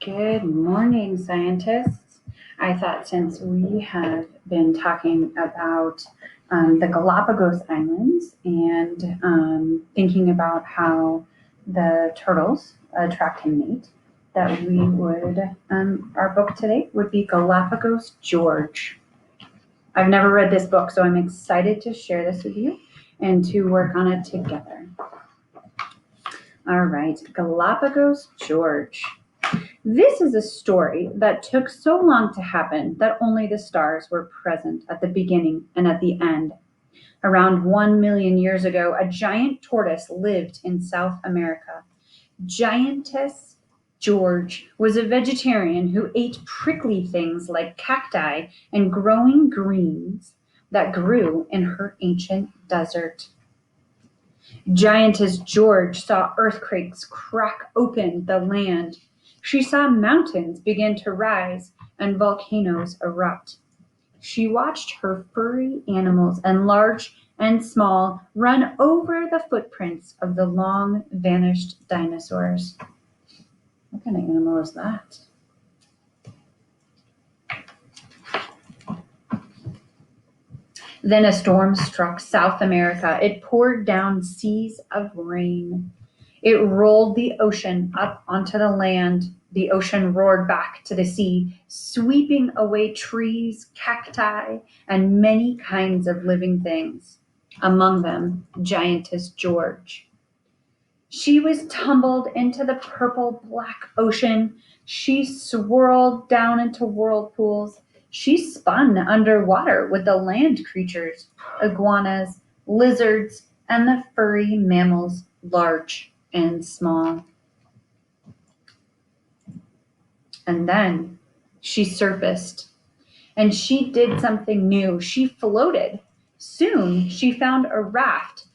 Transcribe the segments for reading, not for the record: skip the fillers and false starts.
Good morning, scientists. I thought since we have been talking about the Galapagos Islands and thinking about how the turtles attract and mate, that we would, our book today would be Galapagos George. I've never read this book, so I'm excited to share this with you and to work on it together. All right, Galapagos George. This is a story that took so long to happen that only the stars were present at the beginning and at the end. Around 1 million years ago, a giant tortoise lived in South America. Giantess George was a vegetarian who ate prickly things like cacti and growing greens that grew in her ancient desert. Giantess George saw earthquakes crack open the land. She saw mountains begin to rise and volcanoes erupt. She watched her furry animals and large and small run over the footprints of the long vanished dinosaurs. What kind of animal is that? Then a storm struck South America. It poured down seas of rain. It rolled the ocean up onto the land. The ocean roared back to the sea, sweeping away trees, cacti, and many kinds of living things, among them Giantess George. She was tumbled into the purple black ocean. She swirled down into whirlpools. She spun underwater with the land creatures, iguanas, lizards, and the furry mammals, large and small. And then she surfaced, and she did something new. She floated. Soon she found a raft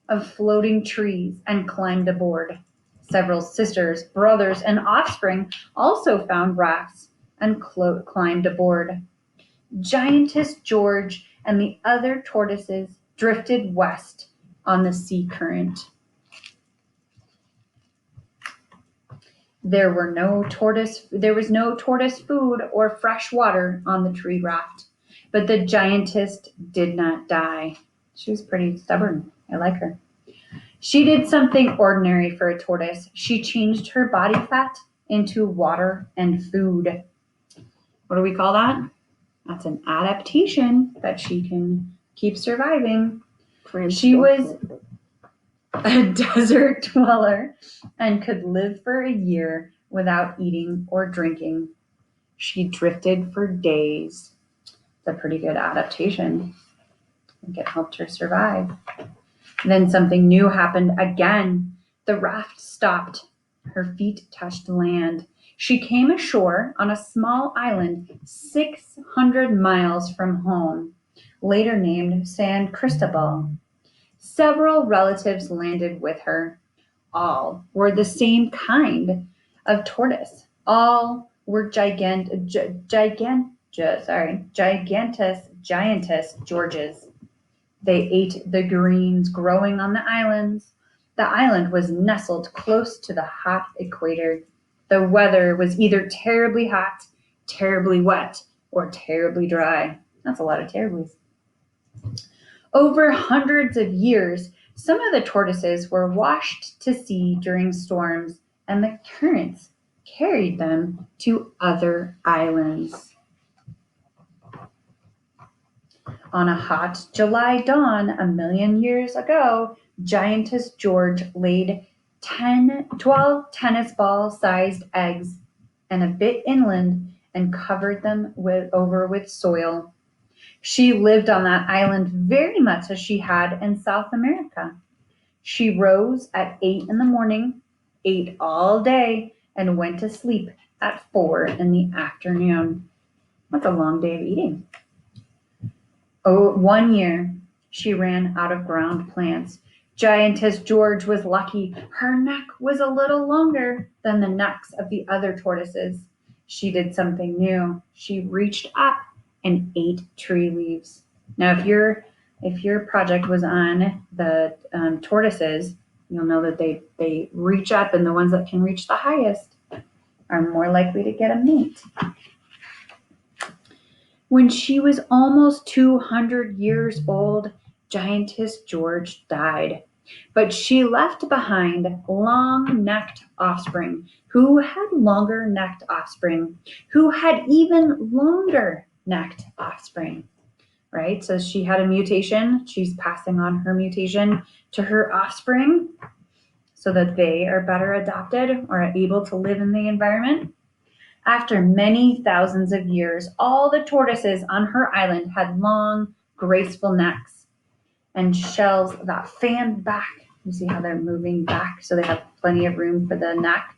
of floating trees and climbed aboard. Several sisters, brothers, and offspring also found rafts and climbed aboard. Giantess George and the other tortoises drifted west on the sea current. There was no tortoise food or fresh water on the tree raft, but the giantess did not die. She was pretty stubborn. I like her. She did something ordinary for a tortoise. She changed her body fat into water and food. What do we call that? That's an adaptation that she can keep surviving. She was a desert dweller and could live for a year without eating or drinking. She drifted for days. It's a pretty good adaptation. I think it helped her survive. Then something new happened again. The raft stopped. Her feet touched land. She came ashore on a small island 600 miles from home, later named San Cristobal. Several relatives landed with her. All were the same kind of tortoise. All were giantess Georges. They ate the greens growing on the islands. The island was nestled close to the hot equator. The weather was either terribly hot, terribly wet, or terribly dry. That's a lot of terriblies. Over hundreds of years, some of the tortoises were washed to sea during storms, and the currents carried them to other islands. On a hot July dawn a million years ago, Giantess George laid 12 tennis ball sized eggs and a bit inland and covered them over with soil. She lived on that island very much as she had in South America. She rose at 8 in the morning, ate all day, and went to sleep at 4 in the afternoon. That's a long day of eating. 1 year, she ran out of ground plants. Giantess George was lucky. Her neck was a little longer than the necks of the other tortoises. She did something new. She reached up and ate tree leaves. Now, if your project was on the tortoises, you'll know that they reach up, and the ones that can reach the highest are more likely to get a mate. When she was almost 200 years old, Giantess George died. But she left behind long-necked offspring who had longer-necked offspring, who had even longer-necked offspring, right? So she had a mutation. She's passing on her mutation to her offspring so that they are better adapted or are able to live in the environment. After many thousands of years, all the tortoises on her island had long, graceful necks and shells that fanned back. You see how they're moving back so they have plenty of room for the neck?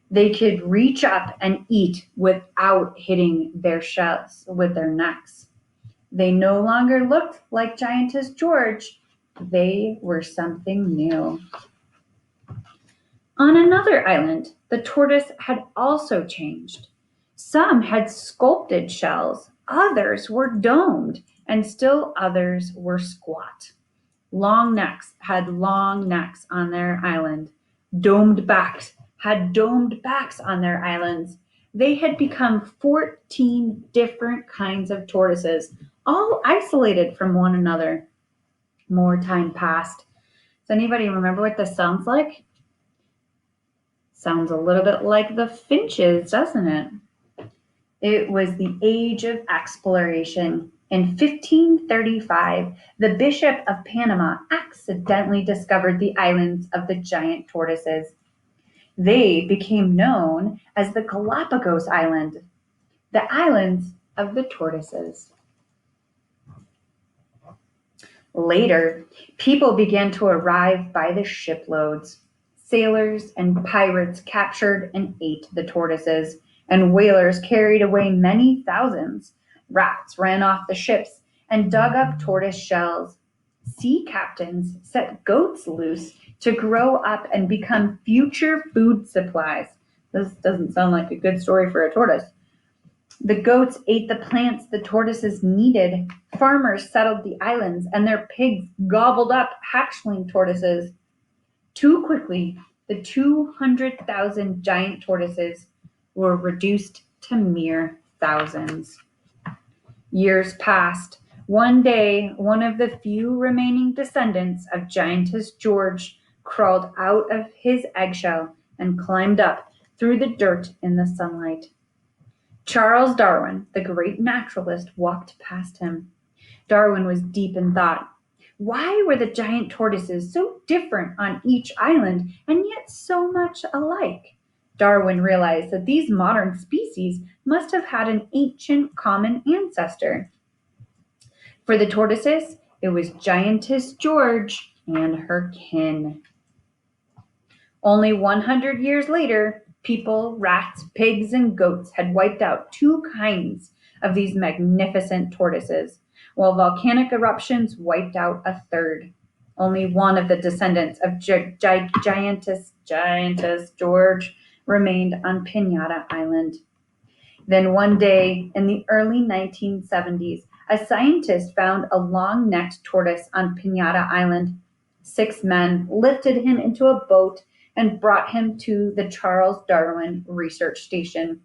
They could reach up and eat without hitting their shells with their necks. They no longer looked like Giantess George. They were something new. On another island, the tortoise had also changed. Some had sculpted shells, others were domed, and still others were squat. Long necks had long necks on their island. Domed backs had domed backs on their islands. They had become 14 different kinds of tortoises, all isolated from one another. More time passed. Does anybody remember what this sounds like? Sounds a little bit like the finches, doesn't it? It was the age of exploration. In 1535, the Bishop of Panama accidentally discovered the islands of the giant tortoises. They became known as the Galapagos Island, the islands of the tortoises. Later, people began to arrive by the shiploads. Sailors and pirates captured and ate the tortoises, and whalers carried away many thousands. Rats ran off the ships and dug up tortoise shells. Sea captains set goats loose to grow up and become future food supplies. This doesn't sound like a good story for a tortoise. The goats ate the plants the tortoises needed. Farmers settled the islands, and their pigs gobbled up hatchling tortoises. Too quickly, the 200,000 giant tortoises were reduced to mere thousands. Years passed. One day, one of the few remaining descendants of Giantess George crawled out of his eggshell and climbed up through the dirt in the sunlight. Charles Darwin, the great naturalist, walked past him. Darwin was deep in thought. Why were the giant tortoises so different on each island and yet so much alike? Darwin realized that these modern species must have had an ancient common ancestor. For the tortoises, it was Giantess George and her kin. Only 100 years later, people, rats, pigs, and goats had wiped out two kinds of these magnificent tortoises, while volcanic eruptions wiped out a third. Only one of the descendants of Giantess George remained on Pinata Island. Then one day in the early 1970s, a scientist found a long-necked tortoise on Pinata Island. 6 men lifted him into a boat and brought him to the Charles Darwin Research Station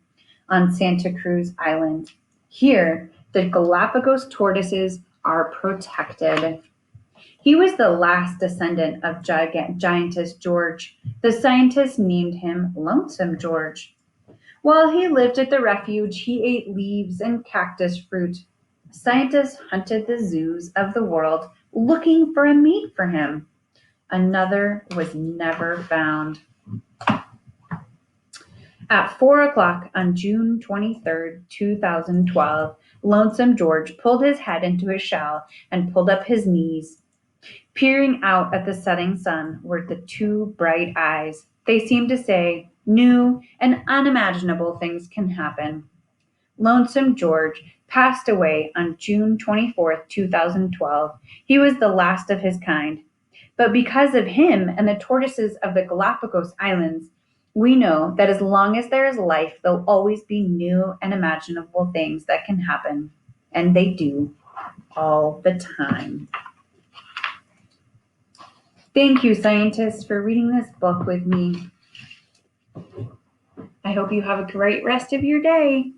on Santa Cruz Island. Here, the Galapagos tortoises are protected. He was the last descendant of Giantess George. The scientists named him Lonesome George. While he lived at the refuge, he ate leaves and cactus fruit. Scientists hunted the zoos of the world looking for a mate for him. Another was never found. At 4 o'clock on June 23, 2012, Lonesome George pulled his head into his shell and pulled up his knees. Peering out at the setting sun were the two bright eyes. They seemed to say, new and unimaginable things can happen. Lonesome George passed away on June 24, 2012. He was the last of his kind. But because of him and the tortoises of the Galapagos Islands, we know that as long as there is life, there'll always be new and imaginable things that can happen. And they do, all the time. Thank you, scientists, for reading this book with me. I hope you have a great rest of your day.